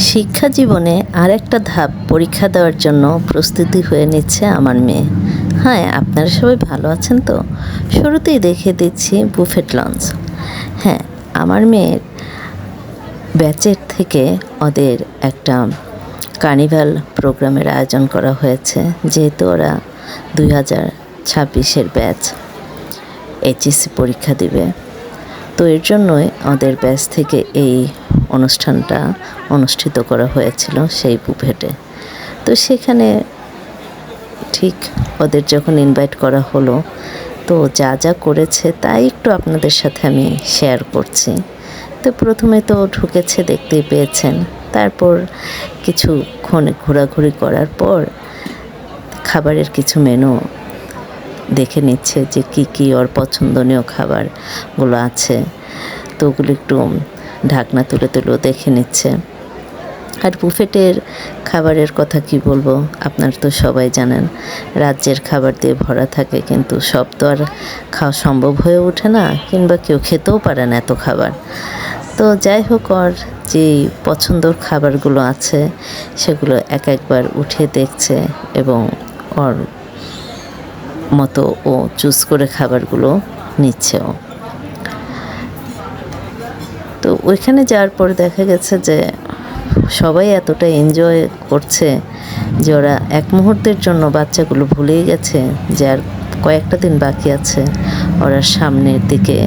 শিক্ষা জীবনে আরেকটা ধাপ পরীক্ষা দেওয়ার জন্য প্রস্তুতি হয়ে নিচ্ছে আমার মেয়ে। হ্যাঁ, আপনারা সবাই ভালো আছেন তো? শুরুতেই দেখিয়ে দিচ্ছি বুফেট লঞ্চ। হ্যাঁ, আমার মেয়ের ব্যাচের থেকে ওদের একটা কার্নিভাল প্রোগ্রামের আয়োজন করা হয়েছে, যেহেতু ওরা 2026-এর ব্যাচ এইচএসসি পরীক্ষা দিবে। তো এর জন্যই ওদের ব্যাচ থেকে এই অনুষ্ঠানটা অনুষ্ঠিত করা হয়েছিল সেই বুফেটে। তো সেখানে ঠিক ওদের যখন ইনভাইট করা হলো, তো যা যা করেছে তাই একটু আপনাদের সাথে আমি শেয়ার করছি। তো প্রথমে তো ঢুকেছে, দেখতেই পেয়েছেন। তারপর কিছুক্ষণ ঘোরাঘুরি করার পর খাবারের কিছু মেনু দেখে নিচ্ছে যে কি ওর পছন্দনীয় খাবারগুলো আছে। তো ওগুলো একটু ঢাকনা তুলে দেখে নিচ্ছে। আর বুফেটের খাবারের কথা কি বলবো, আপনারা তো সবাই জানেন রাজ্যের খাবার দিয়ে ভরা থাকে, কিন্তু সব তো আর খাওয়া সম্ভব হয়ে ওঠে না, কিংবা কেউ খেতেও পারে না এত খাবার। তো যাই হোক, ওর যেই পছন্দর খাবারগুলো আছে সেগুলো একবার উঠে দেখছে এবং ওর মতো ও চুজ করে খাবারগুলো নিচ্ছেও। তো ওইখানে যাওয়ার পর দেখা গেছে যে সবাই এতটা এনজয় করছে যে ওরা এক মুহূর্তের জন্য বাচ্চাগুলো ভুলেই গেছে যে আর কয়েকটা দিন বাকি আছে, ওরা সামনের দিকে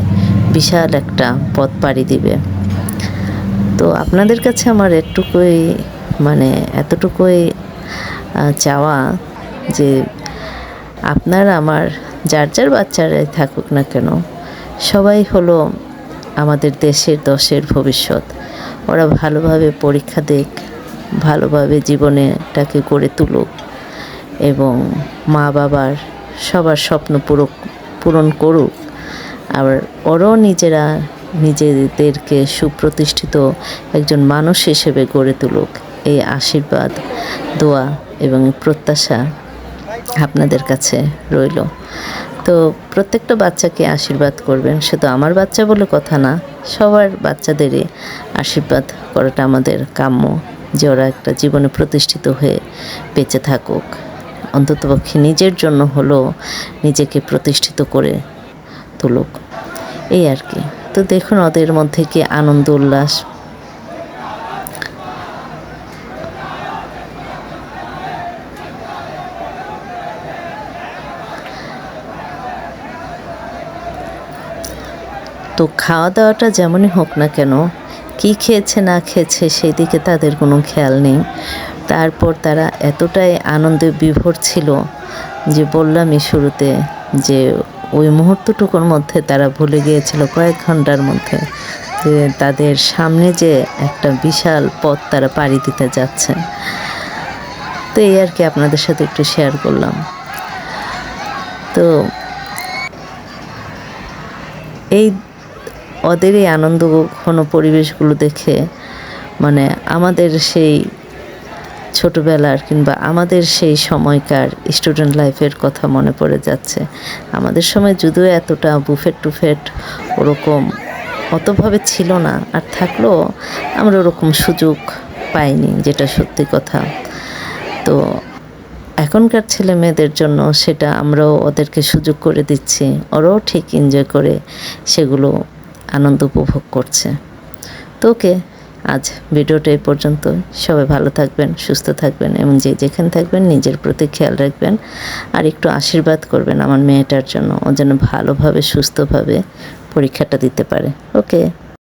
বিশাল একটা পথ পাড়ি দিবে। তো আপনাদের কাছে আমার এতটুকুই চাওয়া যে আপনারা আমার যার বাচ্চারাই থাকুক না কেন, সবাই হলো আমাদের দেশের ভবিষ্যৎ। ওরা ভালোভাবে পরীক্ষা দেখ, ভালোভাবে জীবনেটাকে গড়ে তুলুক এবং মা বাবার সবার স্বপ্ন পূরণ করুক। আবার ওরাও নিজেদেরকে সুপ্রতিষ্ঠিত একজন মানুষ হিসেবে গড়ে তুলুক। এই আশীর্বাদ, দোয়া এবং প্রত্যাশা আপনাদের কাছে রইল। তো প্রত্যেকটা বাচ্চাকে আশীর্বাদ করবেন, শুধু আমার বাচ্চা বলে কথা না, সবার বাচ্চাদেরই আশীর্বাদ করাটা আমাদের কাম্য, যে ওরা একটা জীবনে প্রতিষ্ঠিত হয়ে বেঁচে থাকুক। অন্ততপক্ষে নিজের জন্য হলো নিজেকে প্রতিষ্ঠিত করে তুলুক, এই আর কি। তো দেখুন ওদের মধ্যে কি আনন্দ উল্লাস। তো খাওয়া দাওয়াটা যেমনই হোক না কেন, কি খেয়েছে না খেয়েছে সেই দিকে তাদের কোনো খেয়াল নেই। তারপর তারা এতটাই আনন্দে বিভোর ছিল যে বললামই শুরুতে যে ওই মুহূর্তটুকুর মধ্যে তারা ভুলে গিয়েছিল কয়েক ঘন্টার মধ্যে যে তাদের সামনে যে একটা বিশাল পথ তারা পাড়ি দিতে যাচ্ছে। তো এই আর কি, আপনাদের সাথে একটু শেয়ার করলাম। তো এই ওদের এই আনন্দ ঘন পরিবেশগুলো দেখে আমাদের সেই ছোটোবেলার কিংবা আমাদের সেই সময়কার স্টুডেন্ট লাইফের কথা মনে পড়ে যাচ্ছে। আমাদের সময় যদিও এতটা বুফেট ওরকম অতভাবে ছিল না, আর থাকলেও আমরা ওরকম সুযোগ পাইনি, যেটা সত্যি কথা। তো এখনকার ছেলে মেয়েদের জন্য সেটা আমরাও ওদেরকে সুযোগ করে দিচ্ছি, ওরাও ঠিক এনজয় করে সেগুলো আনন্দ উপভোগ করছে। তো ওকে, আজ ভিডিওটা এই পর্যন্ত। সবাই ভালো থাকবেন, সুস্থ থাকবেন এবং যেখানে থাকবেন নিজের প্রতি খেয়াল রাখবেন, আর একটু আশীর্বাদ করবেন আমার মেয়েটার জন্য, ও যেন ভালোভাবে সুস্থভাবে পরীক্ষাটা দিতে পারে। ওকে।